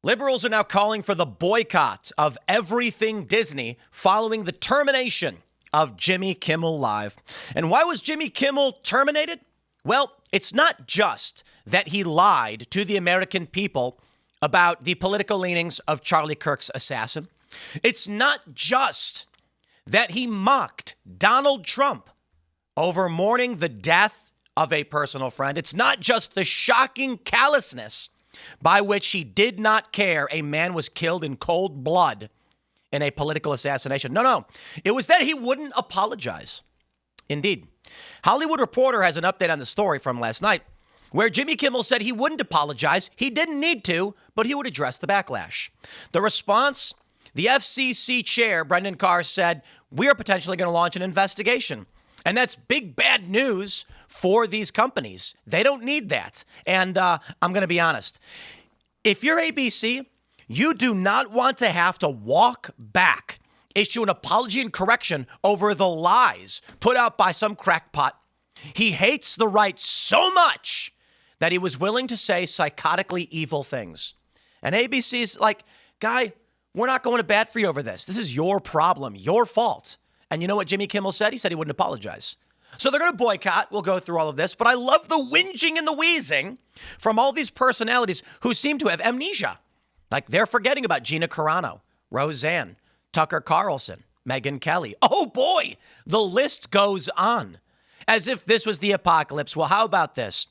Liberals are now calling for the boycott of everything Disney following the termination of Jimmy Kimmel Live. And why was Jimmy Kimmel terminated? Well, it's not just that he lied to the American people about the political leanings of Charlie Kirk's assassin. It's not just that he mocked Donald Trump over mourning the death of a personal friend. It's not just the shocking callousness by which he did not care a man was killed in cold blood in a political assassination. No. It was that he wouldn't apologize. Indeed. Hollywood Reporter has an update on the story from last night where Jimmy Kimmel said he wouldn't apologize. He didn't need to, but he would address the backlash. The response, the FCC chair, Brendan Carr, said, we are potentially going to launch an investigation. And that's big, bad news for these companies. They don't need that. And I'm going to be honest. If you're ABC, you do not want to have to walk back, issue an apology and correction over the lies put out by some crackpot. He hates the right so much that he was willing to say psychotically evil things. And ABC's like, guy, we're not going to bat for you over this. This is your problem, your fault. And you know what Jimmy Kimmel said? He said he wouldn't apologize. So they're going to boycott. We'll go through all of this. But I love the whinging and the wheezing from all these personalities who seem to have amnesia. Like they're forgetting about Gina Carano, Roseanne, Tucker Carlson, Megyn Kelly. Oh boy, the list goes on. As if this was the apocalypse. Well, how about this?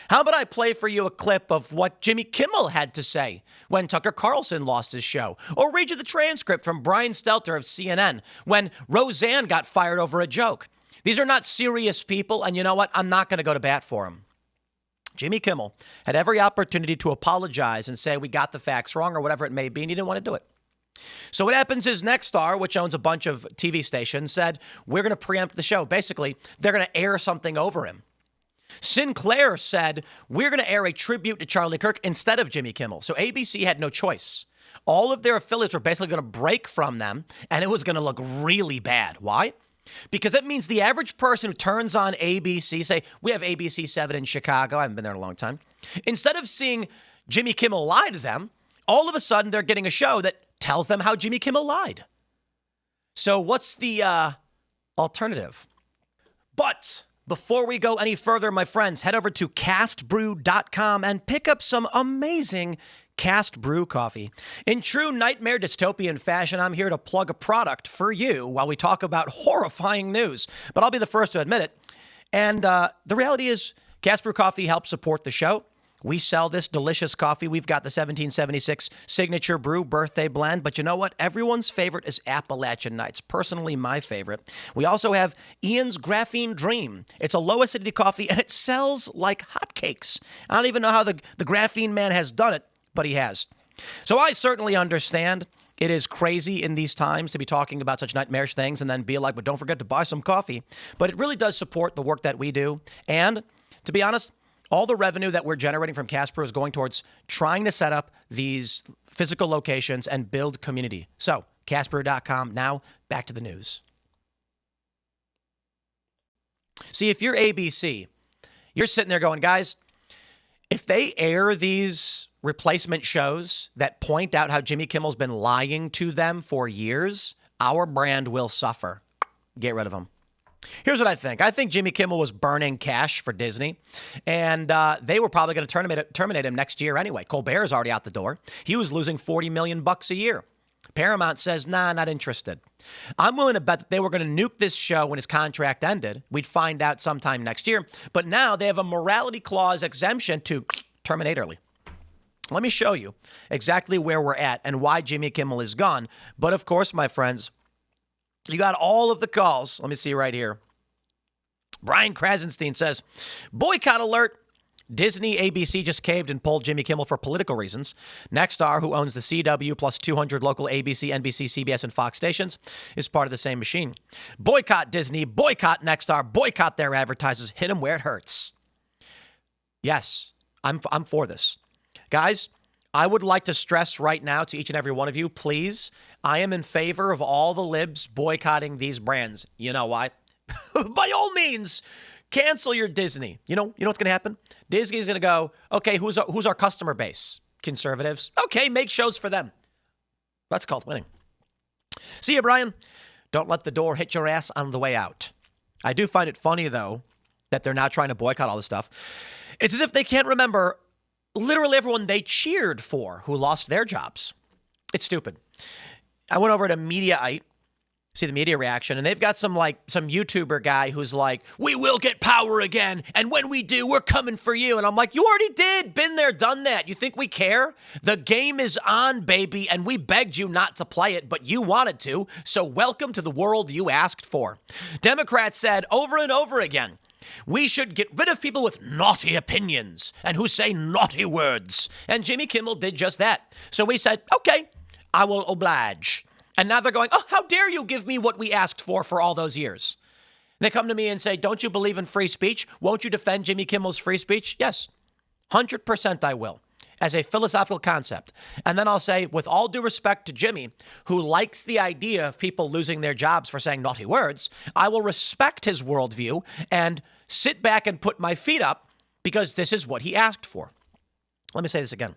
How about I play for you a clip of what Jimmy Kimmel had to say when Tucker Carlson lost his show? Or read you the transcript from Brian Stelter of CNN when Roseanne got fired over a joke. These are not serious people, and you know what? I'm not going to go to bat for them. Jimmy Kimmel had every opportunity to apologize and say we got the facts wrong or whatever it may be, and he didn't want to do it. So what happens is Nexstar, which owns a bunch of TV stations, said we're going to preempt the show. Basically, they're going to air something over him. Sinclair said, we're going to air a tribute to Charlie Kirk instead of Jimmy Kimmel. So ABC had no choice. All of their affiliates were basically going to break from them, and it was going to look really bad. Why? Because that means the average person who turns on ABC, say, we have ABC 7 in Chicago. I haven't been there in a long time. Instead of seeing Jimmy Kimmel lie to them, all of a sudden they're getting a show that tells them how Jimmy Kimmel lied. So what's the alternative? But before we go any further, my friends, head over to castbrew.com and pick up some amazing Cast Brew coffee. In true nightmare dystopian fashion, I'm here to plug a product for you while we talk about horrifying news. But I'll be the first to admit it. And the reality is, Cast Brew coffee helps support the show. We sell this delicious coffee. We've got the 1776 Signature Brew Birthday Blend. But you know what? Everyone's favorite is Appalachian Nights. Personally, my favorite. We also have Ian's Graphene Dream. It's a low acidity coffee, and it sells like hotcakes. I don't even know how the Graphene Man has done it, but he has. So I certainly understand it is crazy in these times to be talking about such nightmarish things and then be like, but don't forget to buy some coffee. But it really does support the work that we do. And to be honest, all the revenue that we're generating from Cast Brew is going towards trying to set up these physical locations and build community. So, castbrew.com. Now, back to the news. See, if you're ABC, you're sitting there going, guys, if they air these replacement shows that point out how Jimmy Kimmel's been lying to them for years, our brand will suffer. Get rid of them. Here's what I think. I think Jimmy Kimmel was burning cash for Disney, and they were probably going to terminate him next year anyway. Colbert's already out the door. He was losing $40 million a year. Paramount says, nah, not interested. I'm willing to bet that they were going to nuke this show when his contract ended. We'd find out sometime next year. But now they have a morality clause exemption to terminate early. Let me show you exactly where we're at and why Jimmy Kimmel is gone. But of course, my friends, you got all of the calls. Let me see right here. Brian Krasenstein says, boycott alert. Disney, ABC just caved and pulled Jimmy Kimmel for political reasons. Nexstar, who owns the CW plus 200 local ABC, NBC, CBS, and Fox stations, is part of the same machine. Boycott Disney, boycott Nexstar, boycott their advertisers, hit them where it hurts. Yes, I'm for this. Guys, I would like to stress right now to each and every one of you, please, I am in favor of all the libs boycotting these brands. You know why? By all means, cancel your Disney. You know what's going to happen? Disney's going to go, okay, who's our customer base? conservatives. Okay, make shows for them. That's called winning. See you, Brian. Don't let the door hit your ass on the way out. I do find it funny, though, that they're now trying to boycott all this stuff. It's as if they can't remember literally everyone they cheered for who lost their jobs. It's stupid. I went over to Mediaite, see the media reaction, and they've got some YouTuber guy who's like, we will get power again, and when we do, we're coming for you. And I'm like, you already did. Been there, done that. You think we care? The game is on, baby, and we begged you not to play it, but you wanted to, so welcome to the world you asked for. Democrats said over and over again, we should get rid of people with naughty opinions and who say naughty words. And Jimmy Kimmel did just that. So we said, okay, I will oblige. And now they're going, oh, how dare you give me what we asked for all those years? They come to me and say, don't you believe in free speech? Won't you defend Jimmy Kimmel's free speech? Yes, 100% I will, as a philosophical concept. And then I'll say, with all due respect to Jimmy, who likes the idea of people losing their jobs for saying naughty words, I will respect his worldview and sit back and put my feet up because this is what he asked for. Let me say this again.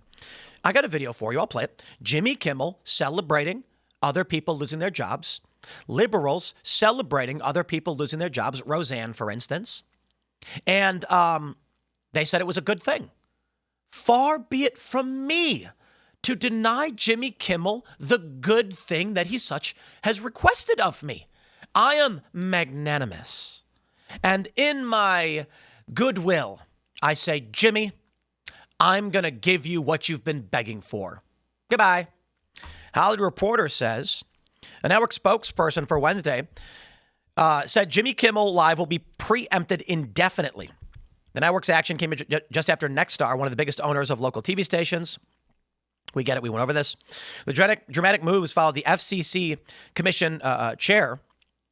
I got a video for you. I'll play it. Jimmy Kimmel celebrating other people losing their jobs. Liberals celebrating other people losing their jobs. Roseanne, for instance. And they said it was a good thing. Far be it from me to deny Jimmy Kimmel the good thing that he has requested of me. I am magnanimous. And in my goodwill, I say, Jimmy, I'm going to give you what you've been begging for. Goodbye. Hollywood Reporter says, a network spokesperson for Wednesday said Jimmy Kimmel Live will be preempted indefinitely. The network's action came just after Nexstar, one of the biggest owners of local TV stations. We get it. We went over this. The dramatic moves followed the FCC commission chair.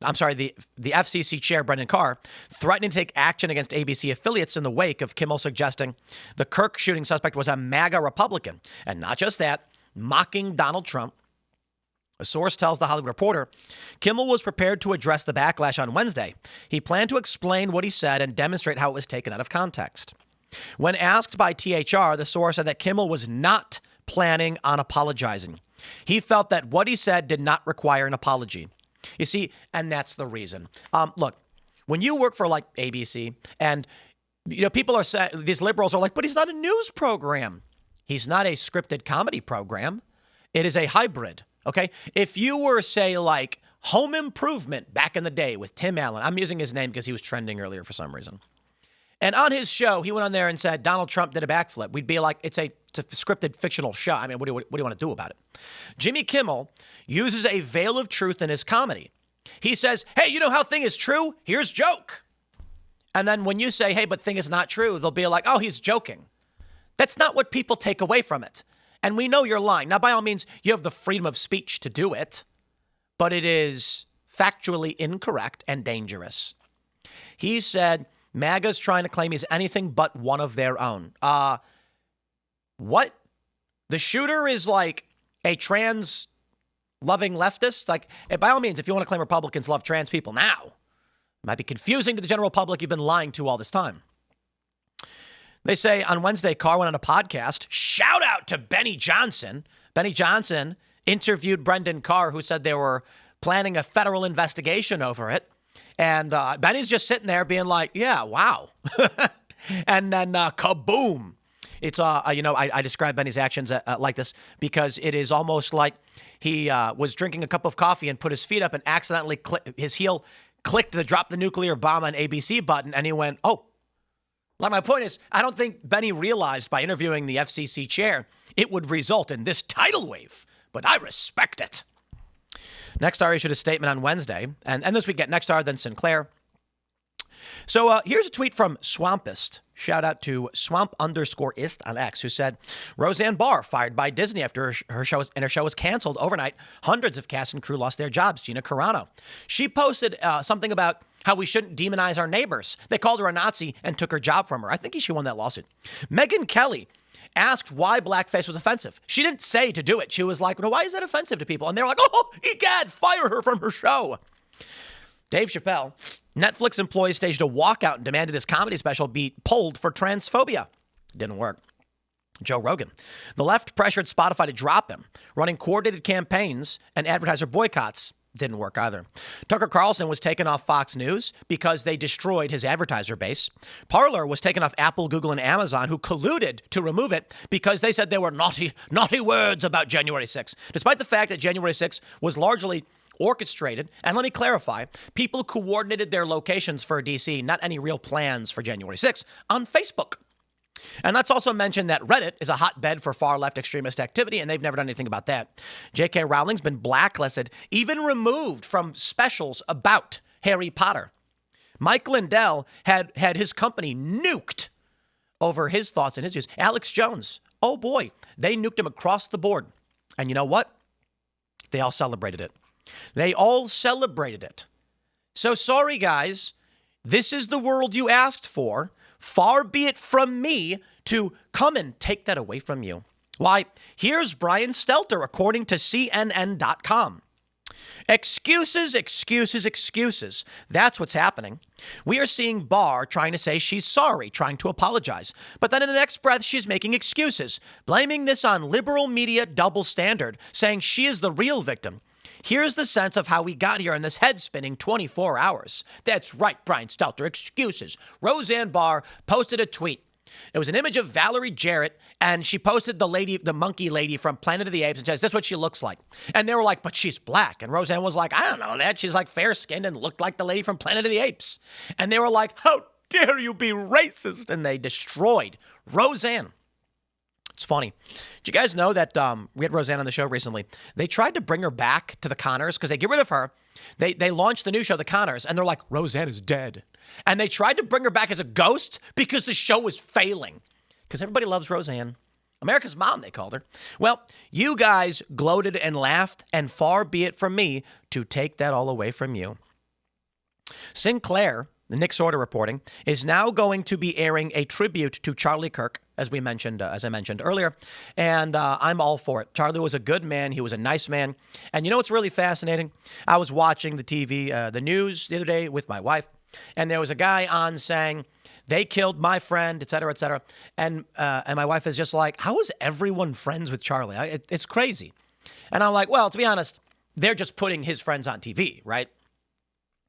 The FCC chair, Brendan Carr, threatening to take action against ABC affiliates in the wake of Kimmel suggesting the Kirk shooting suspect was a MAGA Republican. And not just that, mocking Donald Trump. A source tells The Hollywood Reporter, Kimmel was prepared to address the backlash on Wednesday. He planned to explain what he said and demonstrate how it was taken out of context. When asked by THR, the source said that Kimmel was not planning on apologizing. He felt that what he said did not require an apology. You see, and that's the reason. Look, when you work for like ABC and, people are saying, these liberals are like, but he's not a news program. He's not a scripted comedy program. It is a hybrid. Okay. If you were, say, like Home Improvement back in the day with Tim Allen, I'm using his name because he was trending earlier for some reason. And on his show, he went on there and said, Donald Trump did a backflip. We'd be like, it's a scripted fictional show. I mean, what do you want to do about it? Jimmy Kimmel uses a veil of truth in his comedy. He says, hey, you know how thing is true? Here's joke. And then when you say, hey, but thing is not true, they'll be like, oh, he's joking. That's not what people take away from it. And we know you're lying. Now, by all means, you have the freedom of speech to do it, but it is factually incorrect and dangerous. He said, MAGA's trying to claim he's anything but one of their own. What? The shooter is like a trans-loving leftist? Like, by all means, if you want to claim Republicans love trans people now, it might be confusing to the general public you've been lying to all this time. They say on Wednesday, Carr went on a podcast. Shout out to Benny Johnson. Benny Johnson interviewed Brendan Carr, who said they were planning a federal investigation over it. And Benny's just sitting there being like, yeah, wow. And then kaboom. It's, I describe Benny's actions like this because it is almost like he was drinking a cup of coffee and put his feet up and accidentally his heel clicked the drop the nuclear bomb on ABC button. And he went, oh. Like, my point is, I don't think Benny realized by interviewing the FCC chair, it would result in this tidal wave, but I respect it. Nexstar issued a statement on Wednesday, and this week at Nexstar, then Sinclair. So here's a tweet from Swampist. Shout out to Swamp_ist on X, who said, Roseanne Barr fired by Disney after her show was canceled overnight. Hundreds of cast and crew lost their jobs. Gina Carano. She posted something about how we shouldn't demonize our neighbors. They called her a Nazi and took her job from her. I think she won that lawsuit. Megyn Kelly asked why blackface was offensive. She didn't say to do it. She was like, well, why is that offensive to people? And they're like, oh, egad, fire her from her show. Dave Chappelle, Netflix employees staged a walkout and demanded his comedy special be pulled for transphobia. Didn't work. Joe Rogan. The left pressured Spotify to drop him, running coordinated campaigns and advertiser boycotts. Didn't work either. Tucker Carlson was taken off Fox News because they destroyed his advertiser base. Parler was taken off Apple, Google, and Amazon, who colluded to remove it because they said there were naughty words about January 6th, despite the fact that January 6th was largely orchestrated. And let me clarify, people coordinated their locations for DC, not any real plans for January 6th, on Facebook. And let's also mention that Reddit is a hotbed for far-left extremist activity, and they've never done anything about that. J.K. Rowling's been blacklisted, even removed from specials about Harry Potter. Mike Lindell had his company nuked over his thoughts and his views. Alex Jones, oh boy, they nuked him across the board. And you know what? They all celebrated it. They all celebrated it. So sorry, guys. This is the world you asked for. Far be it from me to come and take that away from you. Why, here's Brian Stelter, according to CNN.com. Excuses, excuses, excuses. That's what's happening. We are seeing Barr trying to say she's sorry, trying to apologize. But then in the next breath, she's making excuses, blaming this on liberal media double standard, saying she is the real victim. Here's the sense of how we got here in this head-spinning 24 hours. That's right, Brian Stelter, excuses. Roseanne Barr posted a tweet. It was an image of Valerie Jarrett, and she posted the monkey lady from Planet of the Apes, and says, this is what she looks like. And they were like, but she's black. And Roseanne was like, I don't know that. She's like fair-skinned and looked like the lady from Planet of the Apes. And they were like, how dare you be racist? And they destroyed Roseanne. It's funny. Did you guys know that we had Roseanne on the show recently? They tried to bring her back to the Connors because they get rid of her. They launched the new show, The Connors, and they're like, Roseanne is dead. And they tried to bring her back as a ghost because the show was failing. Because everybody loves Roseanne. America's Mom, they called her. Well, you guys gloated and laughed, and far be it from me to take that all away from you. Sinclair, the Nick Sorter reporting, is now going to be airing a tribute to Charlie Kirk, as I mentioned earlier, and I'm all for it. Charlie was a good man. He was a nice man. And you know what's really fascinating? I was watching the TV, the news the other day with my wife, and there was a guy on saying, they killed my friend, et cetera, et cetera. And my wife is just like, how is everyone friends with Charlie? It's crazy. And I'm like, well, to be honest, they're just putting his friends on TV, right?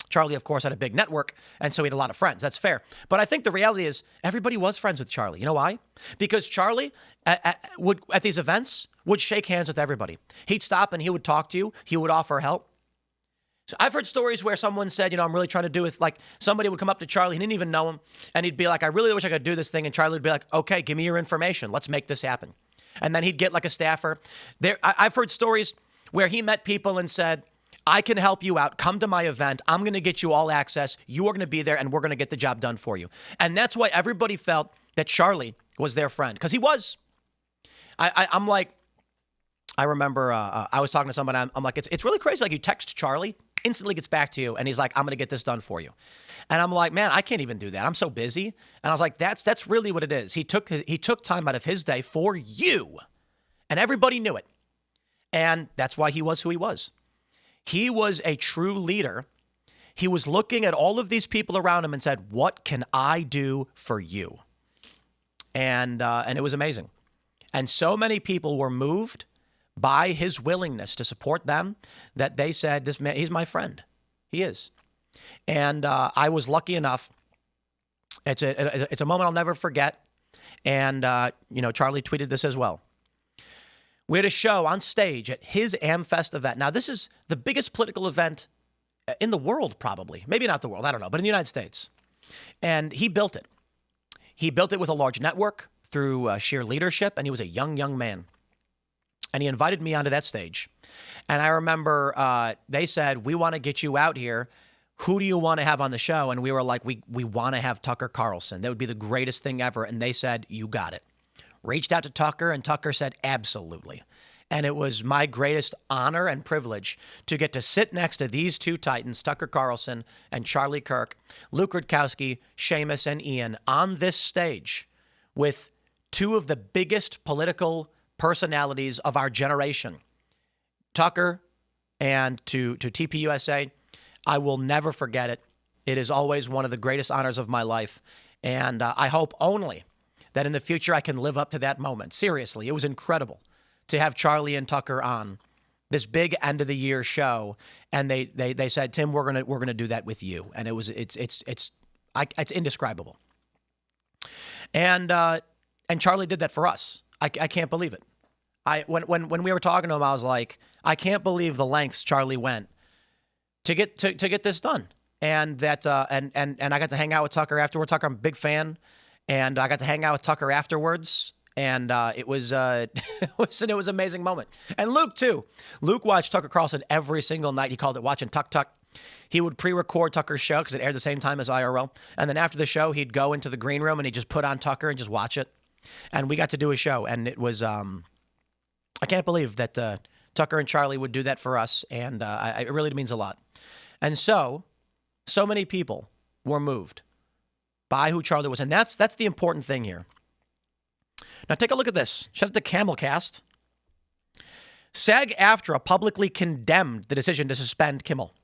Charlie, of course, had a big network, and so he had a lot of friends. That's fair. But I think the reality is everybody was friends with Charlie. You know why? Because Charlie, at these events, would shake hands with everybody. He'd stop and he would talk to you. He would offer help. So I've heard stories where someone said, I'm really trying to do it. Like somebody would come up to Charlie, he didn't even know him, and he'd be like, I really wish I could do this thing. And Charlie would be like, okay, give me your information. Let's make this happen. And then he'd get like a staffer. I've heard stories where he met people and said, I can help you out. Come to my event. I'm going to get you all access. You are going to be there, and we're going to get the job done for you. And that's why everybody felt that Charlie was their friend, because he was. I'm like, I remember I was talking to somebody. I'm like, it's really crazy. Like you text Charlie, instantly gets back to you, and he's like, I'm going to get this done for you. And I'm like, man, I can't even do that. I'm so busy. And I was like, that's really what it is. He took time out of his day for you, and everybody knew it. And that's why he was who he was. He was a true leader. He was looking at all of these people around him and said, what can I do for you? And it was amazing. And so many people were moved by his willingness to support them that they said, this man, he's my friend. He is. And I was lucky enough. It's a moment I'll never forget. And, Charlie tweeted this as well. We had a show on stage at his AmFest event. Now, this is the biggest political event in the world, probably. Maybe not the world, I don't know, but in the United States. And he built it. He built it with a large network through sheer leadership, and he was a young man. And he invited me onto that stage. And I remember they said, we want to get you out here. Who do you want to have on the show? And we were like, we want to have Tucker Carlson. That would be the greatest thing ever. And they said, you got it. Reached out to Tucker, and Tucker said, absolutely. And it was my greatest honor and privilege to get to sit next to these two titans, Tucker Carlson and Charlie Kirk, Luke Rudkowski, Seamus, and Ian, on this stage with two of the biggest political personalities of our generation. Tucker and to TPUSA, I will never forget it. It is always one of the greatest honors of my life. And I hope only that in the future I can live up to that moment. Seriously, it was incredible to have Charlie and Tucker on this big end of the year show, and they said, Tim, we're gonna do that with you, and it's indescribable. And Charlie did that for us. I can't believe it. When we were talking to him, I was like, I can't believe the lengths Charlie went to get this done. And that and I got to hang out with Tucker afterward. Tucker, I'm a big fan, and I got to hang out with Tucker afterwards. And it was an amazing moment. And Luke too. Luke watched Tucker Carlson every single night. He called it watching Tuck Tuck. He would pre-record Tucker's show because it aired the same time as IRL. And then after the show, he'd go into the green room and he'd just put on Tucker and just watch it. And we got to do a show, and it was I can't believe that Tucker and Charlie would do that for us, and it really means a lot. And so many people were moved by who Charlie was, and that's the important thing here. Now take a look at this. Shout out to Cammelcast. SAG-AFTRA publicly condemned the decision to suspend Kimmel.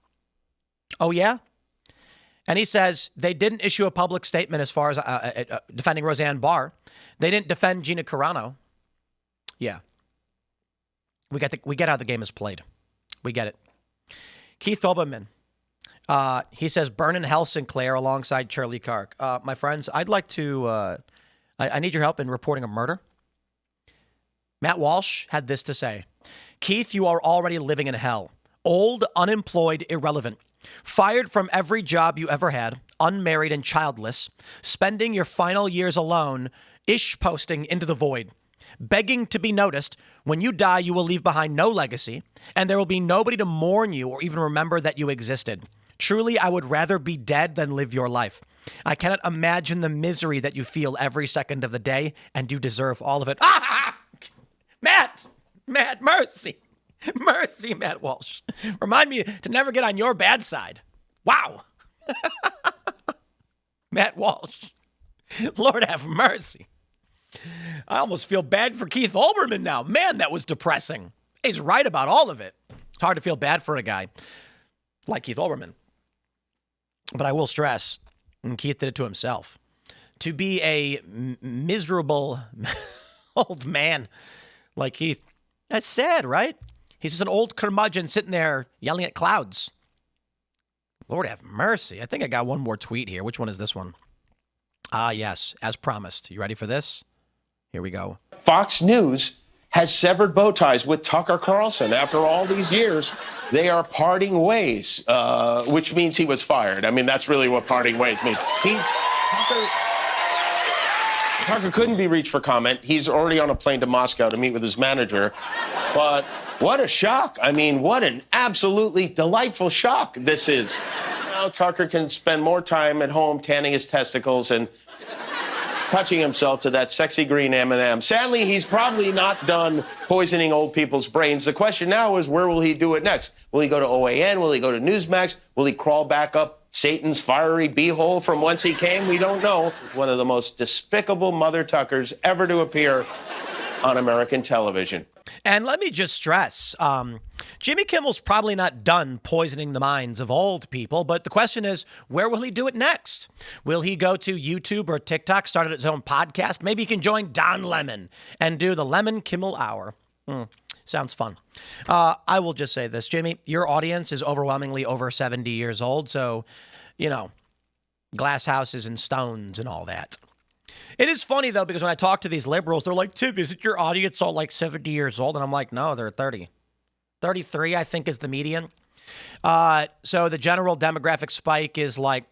Oh yeah? And he says they didn't issue a public statement as far as defending Roseanne Barr. They didn't defend Gina Carano. Yeah. We get how the game is played. We get it. Keith Olbermann. He says, burn in hell, Sinclair, alongside Charlie Kirk. My friends, I'd like to... I need your help in reporting a murder. Matt Walsh had this to say. Keith, you are already living in hell. Old, unemployed, irrelevant. Fired from every job you ever had, unmarried and childless, spending your final years alone, posting into the void, begging to be noticed. When you die, you will leave behind no legacy, and there will be nobody to mourn you or even remember that you existed. Truly, I would rather be dead than live your life. I cannot imagine the misery that you feel every second of the day, and you deserve all of it. Matt, mercy. Mercy, Matt Walsh. Remind me to never get on your bad side. Wow. Matt Walsh. Lord have mercy. I almost feel bad for Keith Olbermann now. Man, that was depressing. He's right about all of it. It's hard to feel bad for a guy like Keith Olbermann. But I will stress, and Keith did it to himself, to be a miserable old man like Keith, that's sad, right? He's just an old curmudgeon sitting there yelling at clouds. Lord have mercy. I think I got one more tweet here. Which one is this one? Yes, as promised. You ready for this? Here we go. Fox News has severed bow ties with Tucker Carlson. After all these years, they are parting ways, which means he was fired. I mean, that's really what parting ways means. Tucker couldn't be reached for comment. He's already on a plane to Moscow to meet with his manager. But what a shock. I mean, what an absolutely delightful shock this is. Now Tucker can spend more time at home tanning his testicles and touching himself to that sexy green M&M. Sadly, he's probably not done poisoning old people's brains. The question now is, where will he do it next? Will he go to OAN? Will he go to Newsmax? Will he crawl back up Satan's fiery beehole from whence he came? We don't know. One of the most despicable mother Tuckers ever to appear on American television. And let me just stress, Jimmy Kimmel's probably not done poisoning the minds of old people, but the question is, where will he do it next? Will he go to YouTube or TikTok, start his own podcast? Maybe he can join Don Lemon and do the Lemon Kimmel Hour. Sounds fun. I will just say this, Jimmy, your audience is overwhelmingly over 70 years old, so, you know, glass houses and stones and all that. It is funny, though, because when I talk to these liberals, they're like, Tim, isn't your audience all like 70 years old? And I'm like, no, they're 30. 33, I think, is the median. So the general demographic spike is like,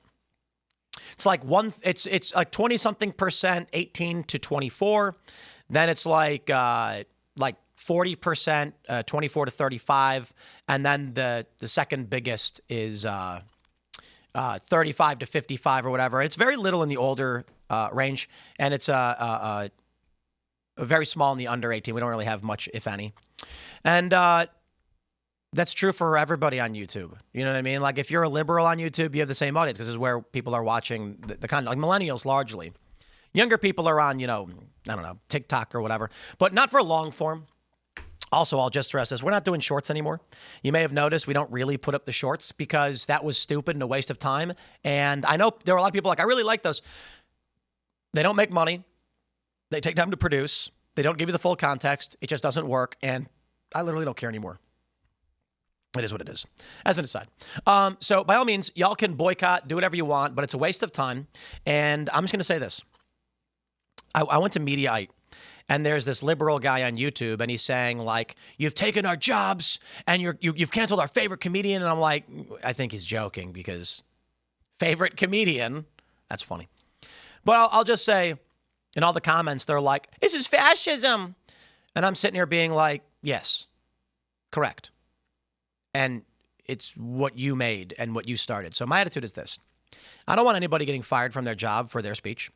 it's like 20-something%, 18 to 24. Then it's like 40%, 24 to 35. And then the second biggest is 35 to 55 or whatever. It's very little in the older range, and it's very small in the under 18. We don't really have much, if any. And that's true for everybody on YouTube. You know what I mean? Like, if you're a liberal on YouTube, you have the same audience because this is where people are watching the content, like millennials largely. Younger people are on, I don't know, TikTok or whatever, but not for long form. Also, I'll just stress this. We're not doing shorts anymore. You may have noticed we don't really put up the shorts because that was stupid and a waste of time. And I know there were a lot of people like, I really like those. They don't make money. They take time to produce. They don't give you the full context. It just doesn't work. And I literally don't care anymore. It is what it is, as an aside. So by all means, y'all can boycott, do whatever you want, but it's a waste of time. And I'm just going to say this. I went to Mediaite, and there's this liberal guy on YouTube, and he's saying, like, you've taken our jobs, and you've canceled our favorite comedian. And I'm like, I think he's joking, because favorite comedian, that's funny. But I'll just say, in all the comments, they're like, this is fascism. And I'm sitting here being like, yes, correct. And it's what you made and what you started. So my attitude is this. I don't want anybody getting fired from their job for their speech.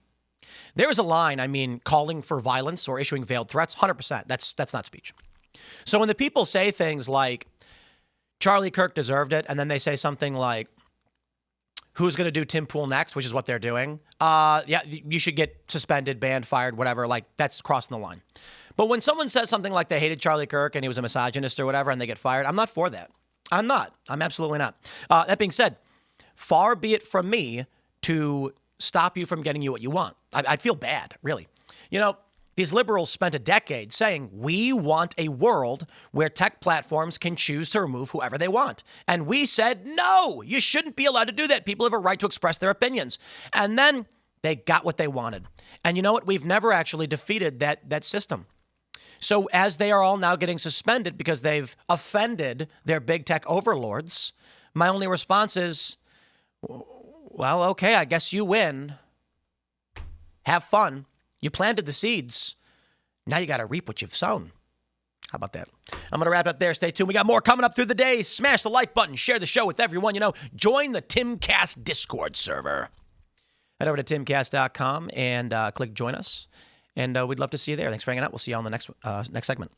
There is a line, calling for violence or issuing veiled threats, 100%. That's not speech. So when the people say things like, Charlie Kirk deserved it, and then they say something like, who's going to do Tim Pool next, which is what they're doing, yeah, you should get suspended, banned, fired, whatever, like, that's crossing the line. But when someone says something like they hated Charlie Kirk and he was a misogynist or whatever and they get fired, I'm not for that. I'm not. I'm absolutely not. That being said, far be it from me to stop you from getting you what you want. I'd feel bad, really. You know, these liberals spent a decade saying, we want a world where tech platforms can choose to remove whoever they want. And we said, no, you shouldn't be allowed to do that. People have a right to express their opinions. And then they got what they wanted. And you know what? We've never actually defeated that system. So as they are all now getting suspended because they've offended their big tech overlords, my only response is, well, okay, I guess you win. Have fun. You planted the seeds. Now you got to reap what you've sown. How about that? I'm going to wrap it up there. Stay tuned. We got more coming up through the day. Smash the like button. Share the show with everyone you know. Join the Timcast Discord server. Head over to timcast.com and click join us. And we'd love to see you there. Thanks for hanging out. We'll see you on the next segment.